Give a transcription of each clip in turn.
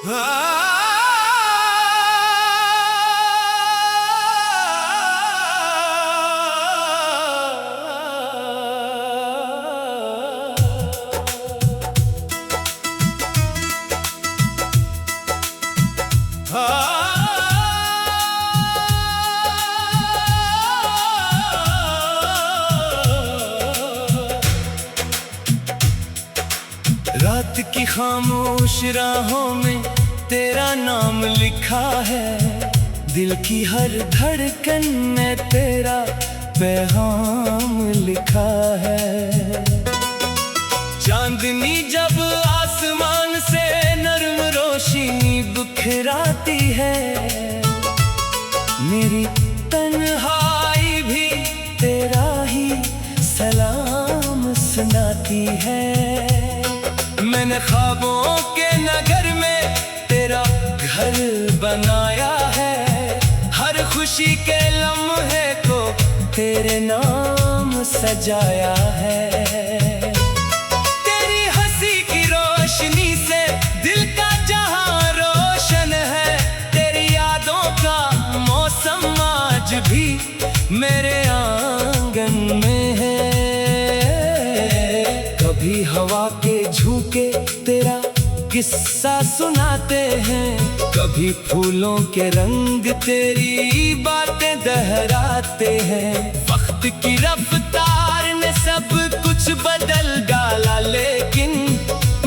रात की खामोश राहों में तेरा नाम लिखा है, दिल की हर धड़कन में तेरा पैगाम लिखा है। चांदनी जब आसमान से नर्म रोशनी बिखराती है, मेरी तन्हाई भी तेरा ही सलाम सुनाती है। मैंने ख्वाबों के नगर में तेरा घर बनाया है, हर खुशी के लम्हे को तेरे नाम सजाया है। तेरी हंसी की रोशनी से दिल का जहां रोशन है, तेरी यादों का मौसम आज भी मेरे आंगन में है। कभी हवा के झोंके तेरा किस्सा सुनाते हैं, कभी फूलों के रंग तेरी बातें दोहराते हैं। वक्त की रफ्तार ने सब कुछ बदल डाला, लेकिन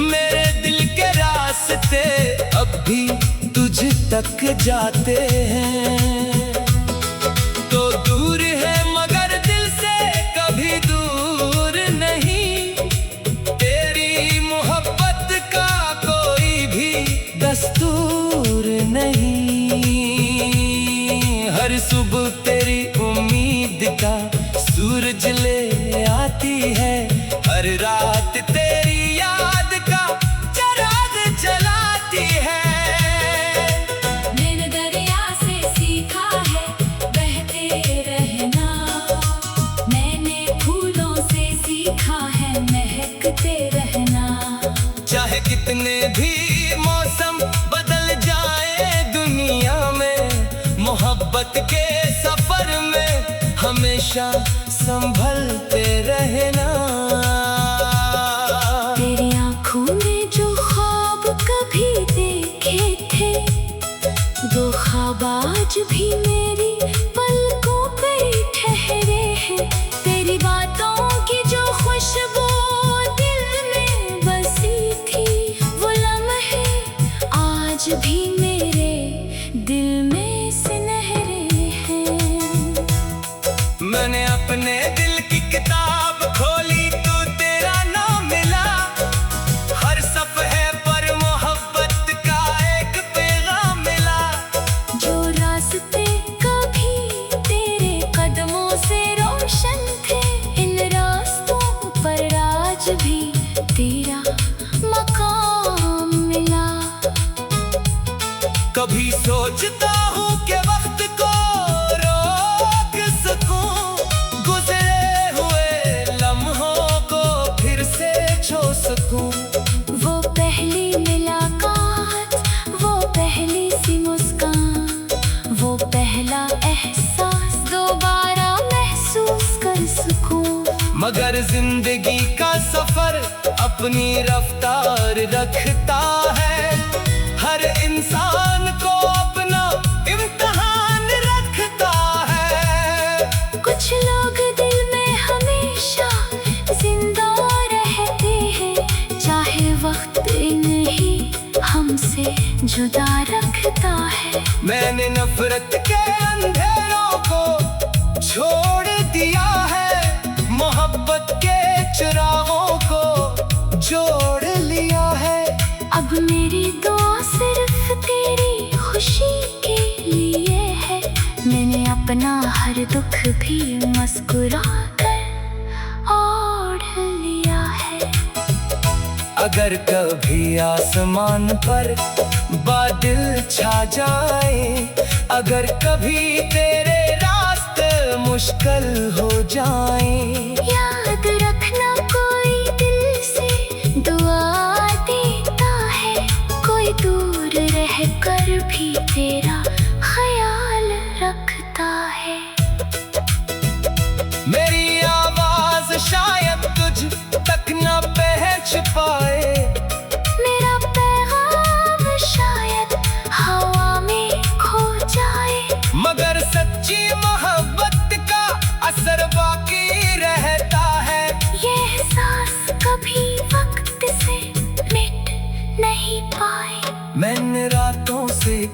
मेरे दिल के रास्ते अब भी तुझ तक जाते हैं। तो दूर है मगर दिल से कभी दूर नहीं, तेरी मोहब्बत का कोई भी दस्तूर नहीं। हर सुबह तेरी उम्मीद का सूरज ले आती है, हर रात तेरी याद का चिराग जलाती है। मैंने दरिया से सीखा है बहते रहना, मैंने फूलों से सीखा है महकते रहना। चाहे कितने भी मौसम बदल जाए दुनिया में, मोहब्बत के सफर में हमेशा संभलते रहना। तेरी आँखों में जो ख्वाब कभी देखे थे, वो ख्वाब आज भी मेरी पलकों पे ठहरे हैं। तेरी बातों की जो खुशबू दिल में बसी थी, वो लम्हे आज भी मेरे दिल में सुनहरे हैं। मैंने अपने दिल की किताब खोली तो तेरा नाम मिला, हर सफ़हे पर मोहब्बत का एक पैगाम मिला। जो रास्ते कभी तेरे कदमों से रोशन थे, इन रास्तों पर आज भी तेरा मकाम मिला। कभी सोचता हूँ कि वक्त को रोक सकूं, गुजरे हुए लम्हों को फिर से छू सकूं। वो पहली मुलाकात, वो पहली सी मुस्कान, वो पहला एहसास दोबारा महसूस कर सकूं। मगर जिंदगी का सफर अपनी रफ्तार रखता है, हर इंसान को अपना इम्तिहान रखता है। कुछ लोग दिल में हमेशा जिंदा रहते हैं, चाहे वक्त इन्हें हमसे जुदा रखता है। मैंने नफरत के अंधेरों को छोड़ दिया है, मोहब्बत के चिरागों को जोड़ लिया है। अब मेरी दुआ सिर्फ तेरी खुशी के लिए है, मैंने अपना हर दुख भी मुस्कुरा कर ओढ़ लिया है। अगर कभी आसमान पर बादल छा जाए, अगर कभी तेरे रास्ते मुश्किल हो जाए, याद रखना कोई दिल से दुआ देता है, कोई दूर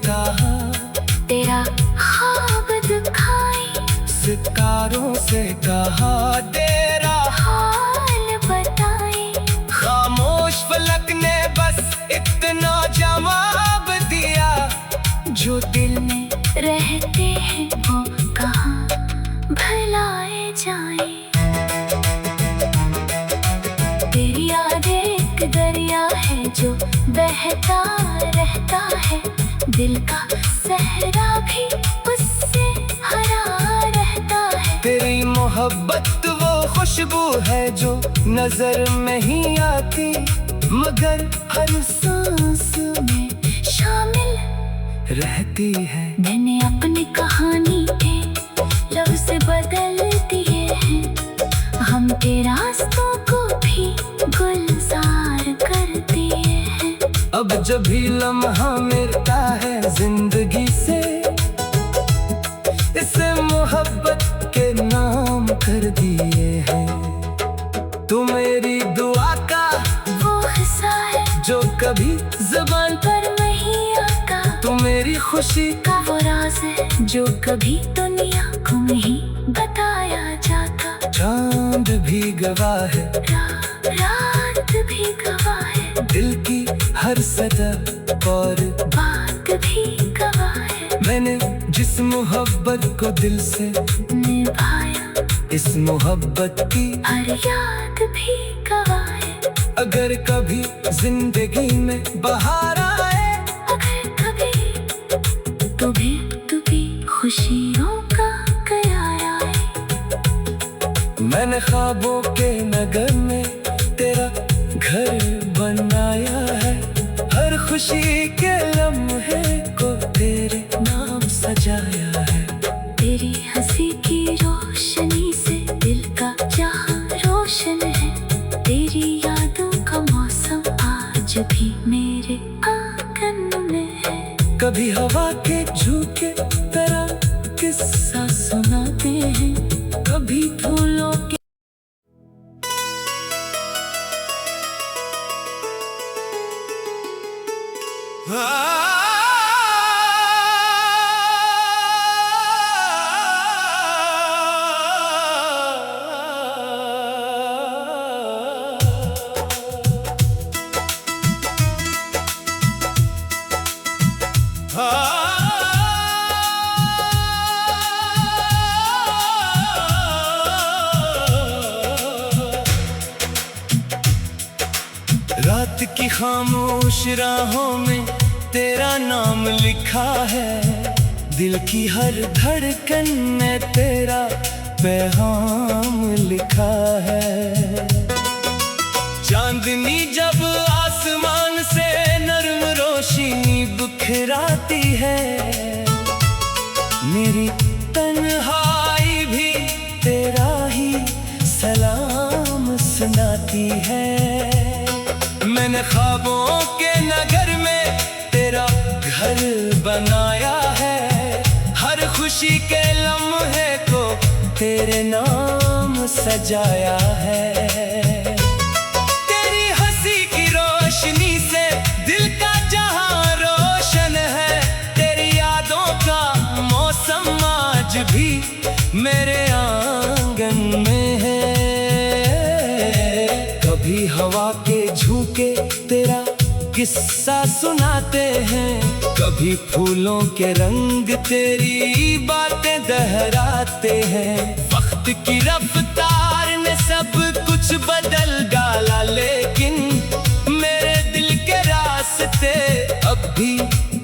कहा, तेरा ख्वाब दिखाई, सितारों से कहा तेरा हाल बताए। खामोश फलक ने बस इतना जवाब दिया, जो दिल में रहते हैं वो कहाँ भुलाए जाए। तेरी याद एक दरिया है जो बहता रहता है, दिल का सहरा भी उससे हरा रहता है। तेरी मोहब्बत वो खुशबू है जो नजर में ही आती, मगर हर सांस में शामिल रहती है। मैंने अपनी कहानी के लफ्ज़ बदल दिए हैं, हम के रास्तों को भी गुलजार कर दिए हैं। अब जब भी लम्हा मिलता है जिंदगी से, इसे मोहब्बत के नाम कर दिए हैं। तू मेरी दुआ का वो हिस्सा है जो कभी जुबान पर नहीं आता, तू मेरी खुशी का वो राज है जो कभी दुनिया को नहीं बताया जाता। चांद भी गवाह है, रात भी गवाह है, दिल की हर सदा और बात भी गवाह है। मैंने जिस मोहब्बत को दिल से निभाया, इस मोहब्बत की हर याद भी गवाह है। अगर कभी जिंदगी में बहार आए, अगर कभी तुम्हें खुशियों का कयार आए। मैंने ख्वाबों के नगर में तेरा घर बनाया है, हर खुशी के लम्हे को तेरे नाम सजाया है। तेरी हंसी की रोशनी से दिल का जहां रोशन है, तेरी यादों का मौसम आज भी मेरे आंगन में है। कभी हवा के झोंके तेरा किस्सा सुनाते हैं, कभी फूलों के रात की खामोश राहों में तेरा नाम लिखा है, दिल की हर धड़कन में तेरा पैगाम लिखा है। चांदनी जब आसमान से नर्म रोशनी बिखराती है, मेरी तन्हाई भी तेरा ही सलाम सुनाती है। मैंने ख्वाबों के नगर में तेरा घर बनाया है, हर खुशी के लम्हे को तेरे नाम सजाया है। तेरी हंसी की रोशनी से दिल का जहां रोशन है, तेरी यादों का मौसम आज भी मेरे आंगन में है। कभी हवा के झोंके तेरा किस्सा सुनाते हैं, कभी फूलों के रंग तेरी बातें दोहराते हैं। वक्त की रफ्तार ने सब कुछ बदल डाला, लेकिन मेरे दिल के रास्ते अब भी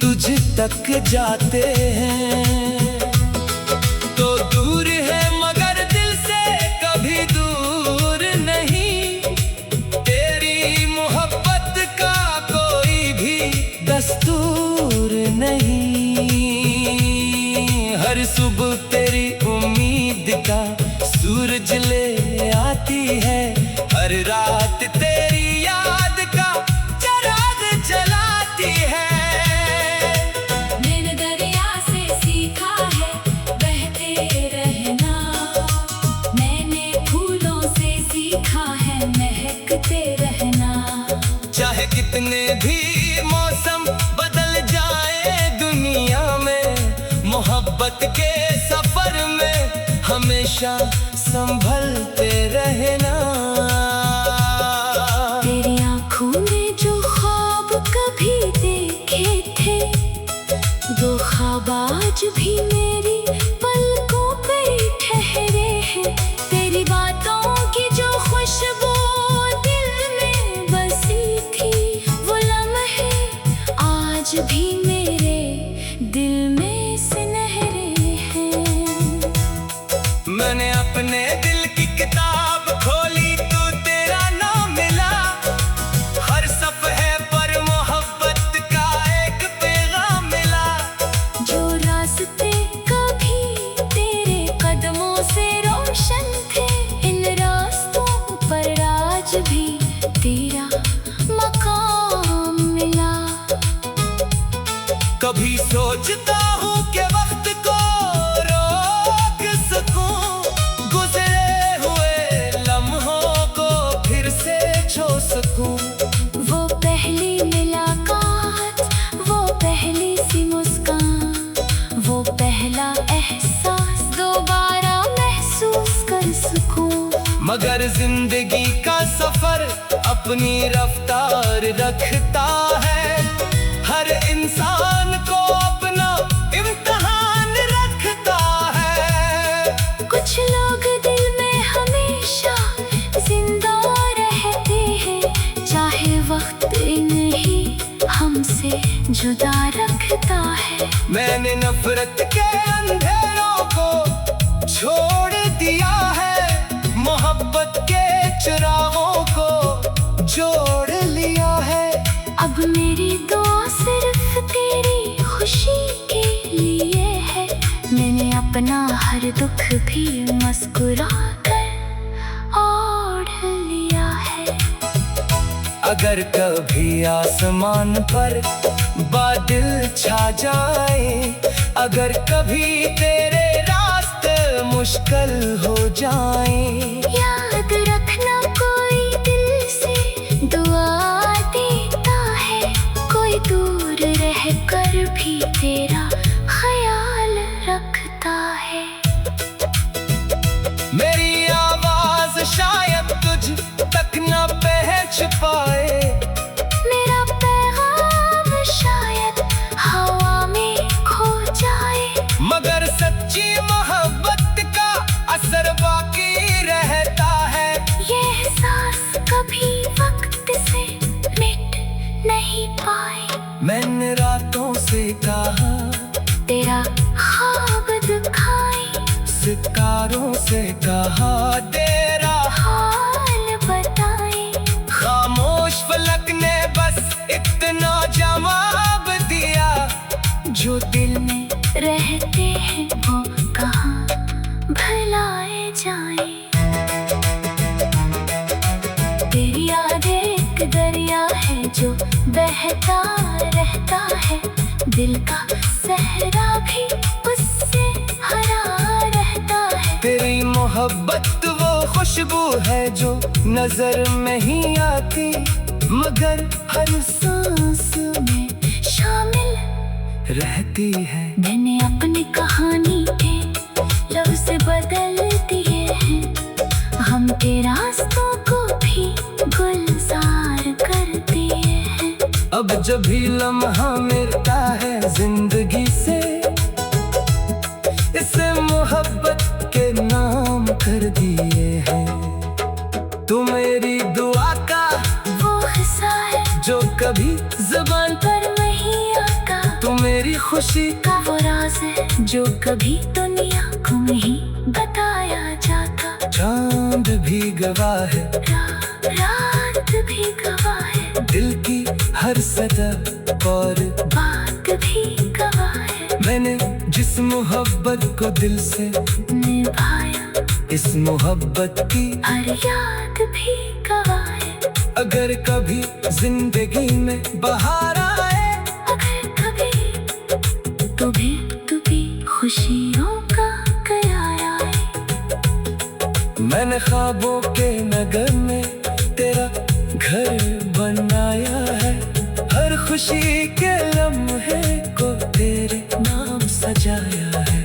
तुझ तक जाते हैं। तो दूर है मगर दिल से कभी दूर नहीं, तेरी मोहब्बत का कोई भी दस्तूर नहीं। हर सुबह तेरी उम्मीद का सूरज ले आती है, हर रात तेरी याद का चिराग जलाती है। मैंने दरिया से सीखा है बहते रहना, मैंने फूलों से सीखा है महकते रहना। चाहे कितने भी मौसम बदल जाए दुनिया के सफर में हमेशा संभलते रहना। तेरी आंखों में जो ख्वाब कभी देखे थे, वो ख्वाब आज भी मेरी पलकों पे ठहरे हैं। तेरी बातों की जो खुशबू दिल में बसी थी, वो लम्हे आज भी मेरे दिल में सुनहरे हैं। मैंने अपने दिल की किताब खोली तो तेरा नाम मिला। हर सफ़हे पर मोहब्बत का एक पैगाम मिला। जो रास्ते कभी तेरे कदमों से रोशन थे, इन रास्तों पर आज भी तेरा मकाम मिला। कभी सोचता हूँ कि वक्त को रोक सकूं, गुजरे हुए लम्हों को फिर से छू सकूं। वो पहली मुलाकात, वो पहली सी मुस्कान, वो पहला एहसास दोबारा महसूस कर सकूं। मगर जिंदगी का सफर अपनी रफ्तार रखता है। हर इंसान को अपना इम्तिहान रखता है। कुछ लोग दिल में हमेशा जिंदा रहते हैं, चाहे वक्त इन्हें हमसे जुदा रखता है। मैंने नफरत के अंधेरों को छोड़ दिया है, मोहब्बत के चिरागों को जोड़ लिया है। अब मेरी दुआ सिर्फ तेरी खुशी के लिए है। मैंने अपना हर दुख भी मुस्कुरा कर ओढ़ लिया है। अगर कभी आसमान पर बादल छा जाए, अगर कभी तेरे रास्ते मुश्किल हो जाए, याद रखना कोई दिल से दुआ देता है, कोई दूर रह कर भी तेरा ख्याल रखता है। मेरी आवाज शायद तुझ तक न पहुंच पाए, मेरा पैगाम शायद हवा में खो जाए, मगर सच्ची मोहब्बत का असर बाकी रहता है। ये एहसास कभी वक्त से मिट नहीं पाए। मैंने रातों से कहा तेरा ख्वाब दिखाए, सितारों से कहा तेरा हाल बताए। खामोश फलक ने बस इतना जवाब दिया, जो दिल में रहते हैं वो कहाँ भुलाए जाए। तेरी याद एक दरिया है जो बहता रहता है, दिल का सहरा भी उससे हरा रहता है। तेरी मोहब्बत वो खुशबू है जो नजर में ही आती, मगर हर सांस में शामिल रहती है। मैंने अपनी कहानी के लफ्ज़ बदल दिए हैं, हम के रास्तों को भी गुलजार कर दिए हैं। अब जब भी लम्हा मिलता है जिंदगी से, इसे मोहब्बत के नाम कर दिए हैं। तू मेरी दुआ का वो हिस्सा है जो कभी जुबान पर नहीं आता, तू मेरी खुशी का वो राज है जो कभी दुनिया को नहीं बताया जाता। चांद भी गवाह है, रात भी गवाह है, दिल की हर सदा और बात भी गवाह है। मैंने जिस मोहब्बत को दिल से निभाया, इस मोहब्बत की हर याद भी गवाह है। अगर कभी जिंदगी में बहार आए, अगर कभी तू भी खुशियों का कयार आए। मैंने ख्वाबों के नगर में तेरा घर बनाया है, हर खुशी के लम्हे को तेरे नाम सजाया है।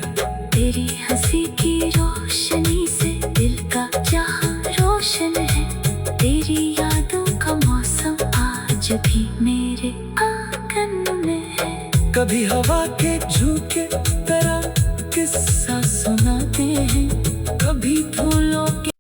कभी हवा के झोंके तरह किस्सा सुनाते हैं, कभी फूलों के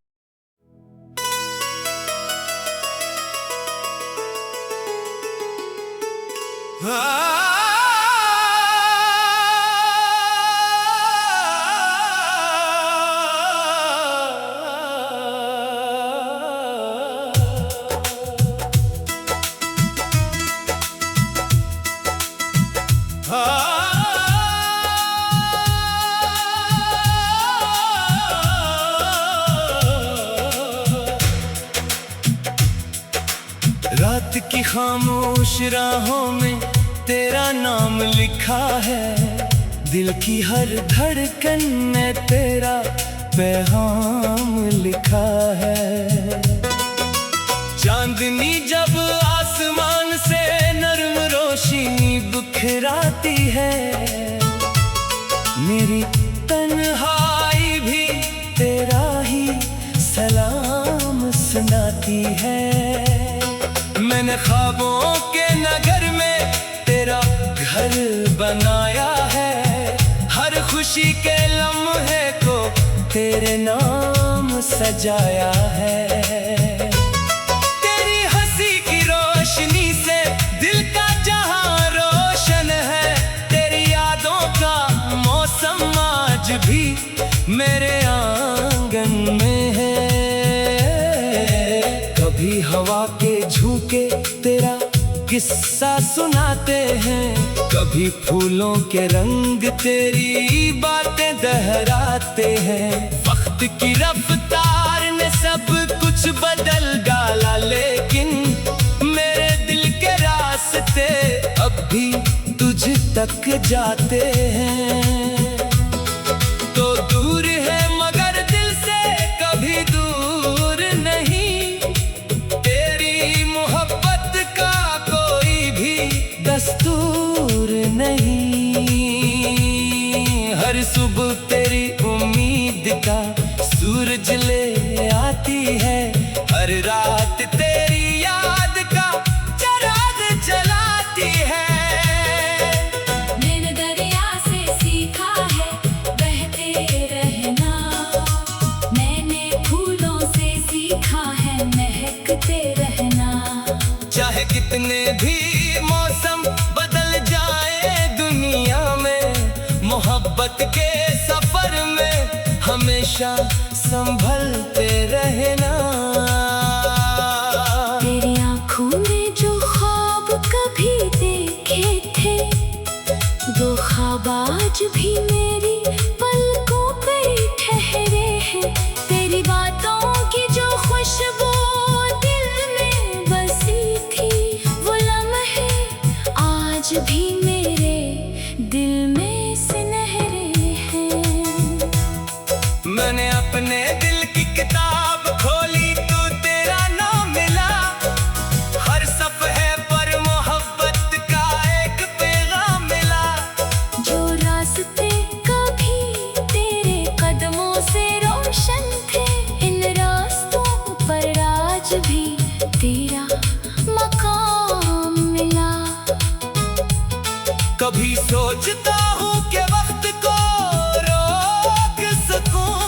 रात की खामोश राहों में तेरा नाम लिखा है, दिल की हर धड़कन में तेरा पैगाम लिखा है। चांदनी जब आसमान से नर्म रोशनी बिखराती है, मेरी तन्हाई भी तेरा ही सलाम सुनाती है। मैंने ख्वाबों के नगर में तेरा घर बनाया है, हर खुशी के लम्हे को तेरे नाम सजाया है। तेरी हंसी की रोशनी से दिल का जहां रोशन है, तेरी यादों का मौसम आज भी मेरे आंगन में है। कभी हवा के झोंके तेरा किस्सा सुनाते हैं, कभी फूलों के रंग तेरी बातें दोहराते हैं। वक्त की रफ्तार ने सब कुछ बदल डाला, लेकिन मेरे दिल के रास्ते अब भी तुझ तक जाते हैं। तो दूर है मगर दिल से कभी दूर नहीं, तेरी मोहब्बत का कोई भी दस्तूर नहीं। हर सुबह तेरी उम्मीद का सूरज ले आती है, हर रात तेरी याद का चिराग जलाती है। मैंने दरिया से सीखा है बहते रहना, मैंने फूलों से सीखा है महकते रहना। चाहे कितने भी मौसम बदल जाए दुनिया में, मोहब्बत के सफर में हमेशा संभलते रहना। तेरी आँखों में जो ख्वाब कभी देखे थे, वो ख्वाब आज भी मेरी पलकों पे ठहरे हैं। तेरी बातों की जो खुशबू दिल में बसी थी, वो लम्हे आज भी मेरे दिल में सुनहरे हैं। मैंने अपने दिल की किताब खोली तो तेरा नाम मिला, हर सफ़हे पर मोहब्बत का एक पैगाम मिला। जो रास्ते कभी तेरे कदमों से रोशन थे, इन रास्तों पर आज भी तेरा मकाम मिला। कभी सोचता हूँ कि वक्त को रोक सकूं,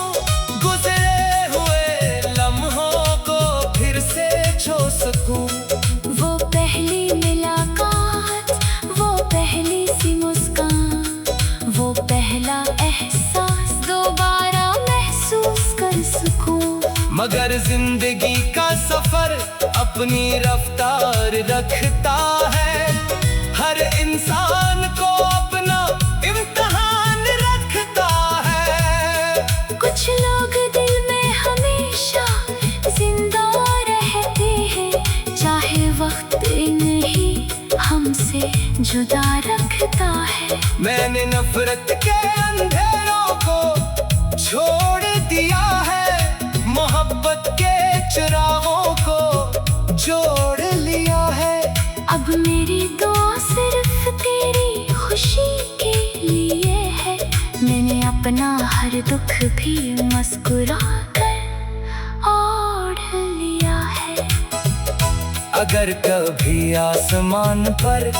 गुजरे हुए लम्हों को फिर से छू सकूं। वो पहली मुलाकात, वो पहली सी मुस्कान, वो पहला एहसास दोबारा महसूस कर सकूं। मगर जिंदगी का सफर अपनी रफ्तार रखता है, हर इंसान को अपना इम्तिहान रखता है। कुछ लोग दिल में हमेशा जिंदा रहते हैं, चाहे वक्त इन्हें हमसे जुदा रखता है। मैंने नफरत के अंधेरों को छोड़ दिया है, मोहब्बत के चिरागों को जोड़ लिया है। अब मेरी दुआ सिर्फ तेरी खुशी के लिए है, मैंने अपना हर दुख भी मुस्कुरा कर ओढ़ लिया है। अगर कभी आसमान पर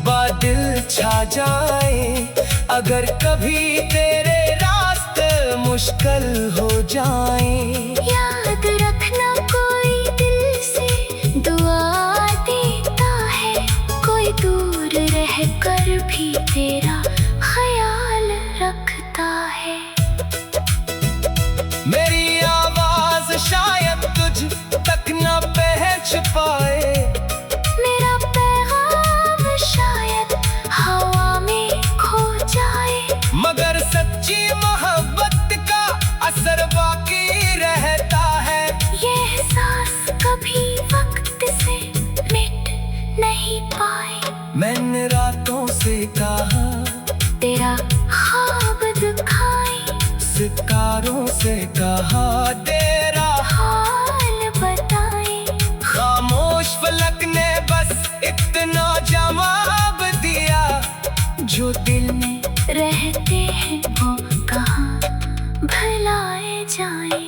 बादल छा जाए, अगर कभी तेरे रास्ते मुश्किल हो जाए, याद रखना कोई दिल से दुआ देता है, कोई दूर रह कर भी तेरा ख्याल रखता है। मेरी आवाज शायद तुझ तक न पहुंच पाए, मेरा पैगाम शायद हवा में खो जाए, मगर सच्ची मोहब्बत का असर बाकी रहता है। ये एहसास कभी वक्त से मिट नहीं पाए। मैंने रातों से कहा तेरा ख्वाब दिखाए, सितारों से कहा तेरा हाल बताए, खामोश फलक ने बस इतना जवाब दिया, जो दिल में रहते हैं वो कहाँ भुलाए जाए।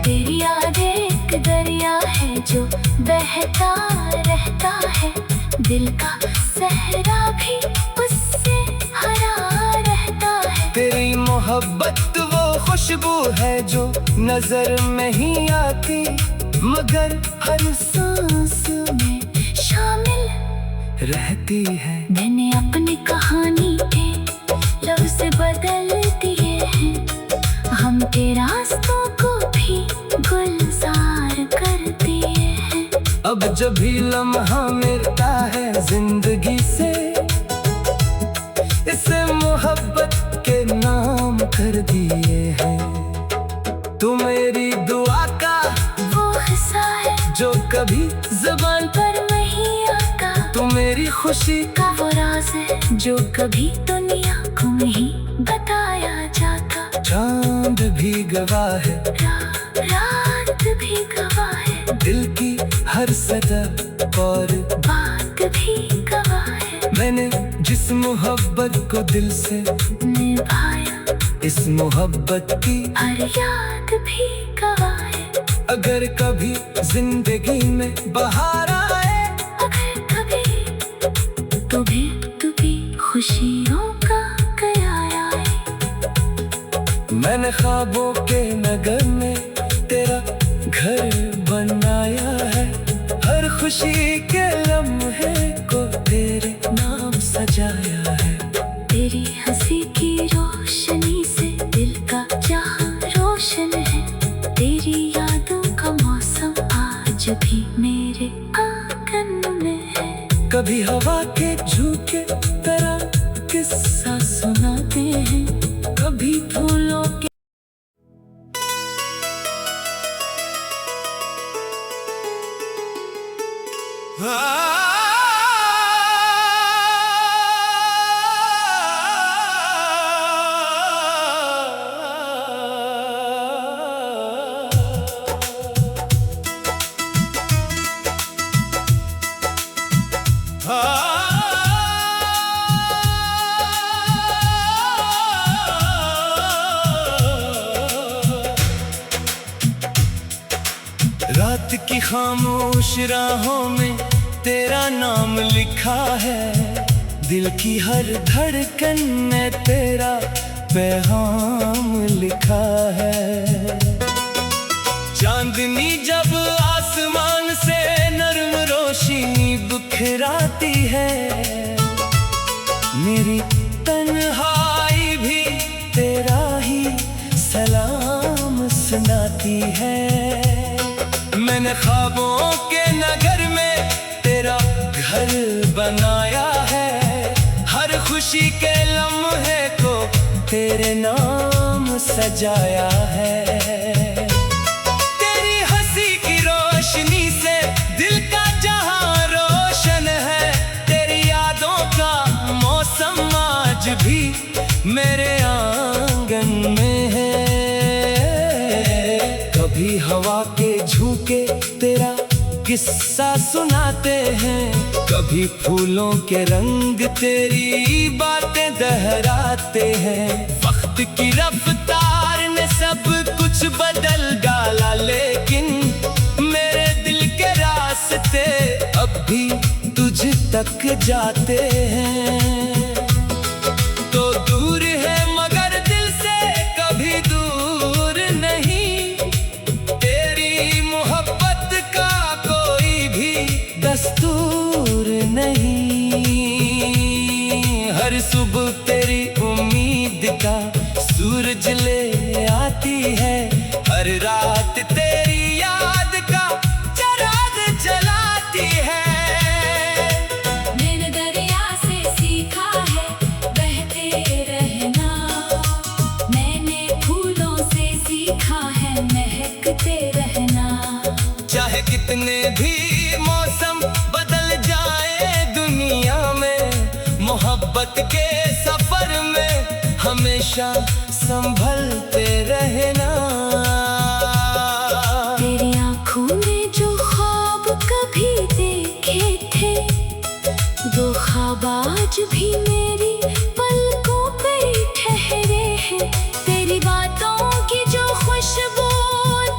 तेरी याद एक दरिया है जो बहता रहता है, दिल का सहरा भी उससे हरा रहता है। तेरी मोहब्बत वो खुशबू है जो नजर में ही आती, मगर हर सांस में शामिल रहती है। मैंने अपनी कहानी के लफ्ज़ बदल दिए हैं, हम के रास्तों को भी गुलजार कर दिए हैं। अब जब भी लम्हा मिलता है जिंदगी से, इसे मोहब्बत के नाम कर दिए हैं। तू मेरी दुआ का वो हिस्सा है जो कभी जुबान पर नहीं आता, तू मेरी खुशी का वो राज है जो कभी दुनिया को नहीं बताया जाता। चांद भी गवाह है, रात भी गवाह है, दिल की हर सदा और बात भी गवाह है। मैंने जिस मोहब्बत को दिल से निभाया, इस मोहब्बत की हर याद भी गवाह है। अगर कभी जिंदगी में बहार आए, अगर कभी तुम्हें खुशियों का कयार आए, मैंने ख्वाबों के नगर में तेरा घर बनाया है, हर खुशी के लम्हे को तेरे नाम सजाया है। तेरी हंसी की रोशनी से दिल का जहां रोशन है, तेरी यादों का मौसम आज भी मेरे आंगन में है। कभी हवा के झोंके तेरा किस्सा सुनाते हैं, कभी फूलों के रात की खामोश राहों में तेरा नाम लिखा है, दिल की हर धड़कन में तेरा पैगाम लिखा है। चांदनी जब आसमान से नर्म रोशनी बिखराती है, मेरी तन्हाई भी तेरा ही सलाम सुनाती है। मैंने ख्वाबों के नगर में तेरा घर बनाया है, हर खुशी के लम्हे को तेरे नाम सजाया है। तेरी हंसी की रोशनी से दिल का जहां रोशन है, तेरी यादों का मौसम आज भी मेरे आंगन में है। कभी हवा के झोंके तेरा किस्सा सुनाते हैं, कभी फूलों के रंग तेरी बातें दोहराते हैं। वक्त की रफ्तार ने सब कुछ बदल डाला, लेकिन भी तुझ तक जाते हैं। तो दूर है मगर दिल से कभी दूर नहीं, तेरी मोहब्बत का कोई भी दस्तूर नहीं। हर सुबह तेरी उम्मीद का सूरज ले आती है, हर रात तेरी याद का चिराग जलाती है। मैंने दरिया से सीखा है बहते रहना, मैंने फूलों से सीखा है महकते रहना। चाहे कितने भी मौसम बदल जाए दुनिया में, मोहब्बत के सफर में हमेशा संभलते रहना। तेरी आँखों में जो ख्वाब कभी देखे थे, वो ख्वाब आज भी मेरी पलकों पे ठहरे हैं। तेरी बातों की जो खुशबू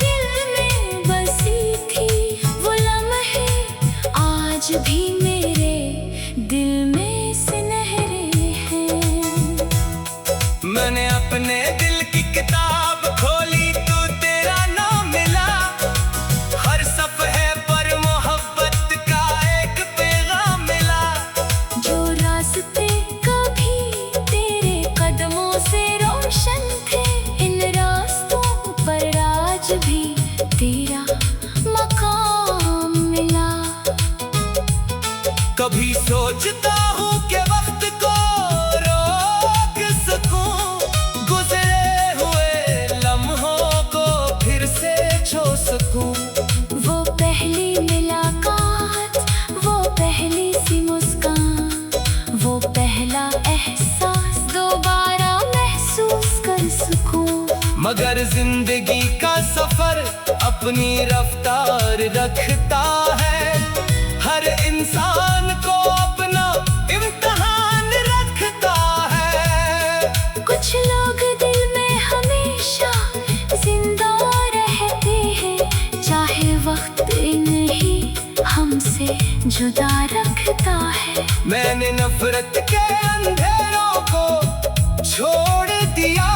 दिल में बसी थी, वो लम्हे आज भी मेरे दिल में सुनहरे हैं। मैंने अपने दिल की किताब खोली तो तेरा नाम मिला, हर सफ़हे पर मोहब्बत का एक पैगाम मिला। जो रास्ते कभी तेरे कदमों से रोशन थे, इन रास्तों पर आज भी तेरा मकाम मिला। कभी सोचता हूँ कि वक्त को रोक सकूं, गुजरे हुए लम्हों को फिर से छू सकूं। वो पहली मुलाकात, वो पहली सी मुस्कान, वो पहला एहसास दोबारा महसूस कर सकूं। मगर जिंदगी का सफर अपनी रफ्तार रखता है, हर इंसान को अपना इम्तिहान रखता है। कुछ लोग दिल में हमेशा जिंदा रहते हैं, चाहे वक्त इन्हें हमसे जुदा रखता है। मैंने नफरत के अंधेरों को छोड़ दिया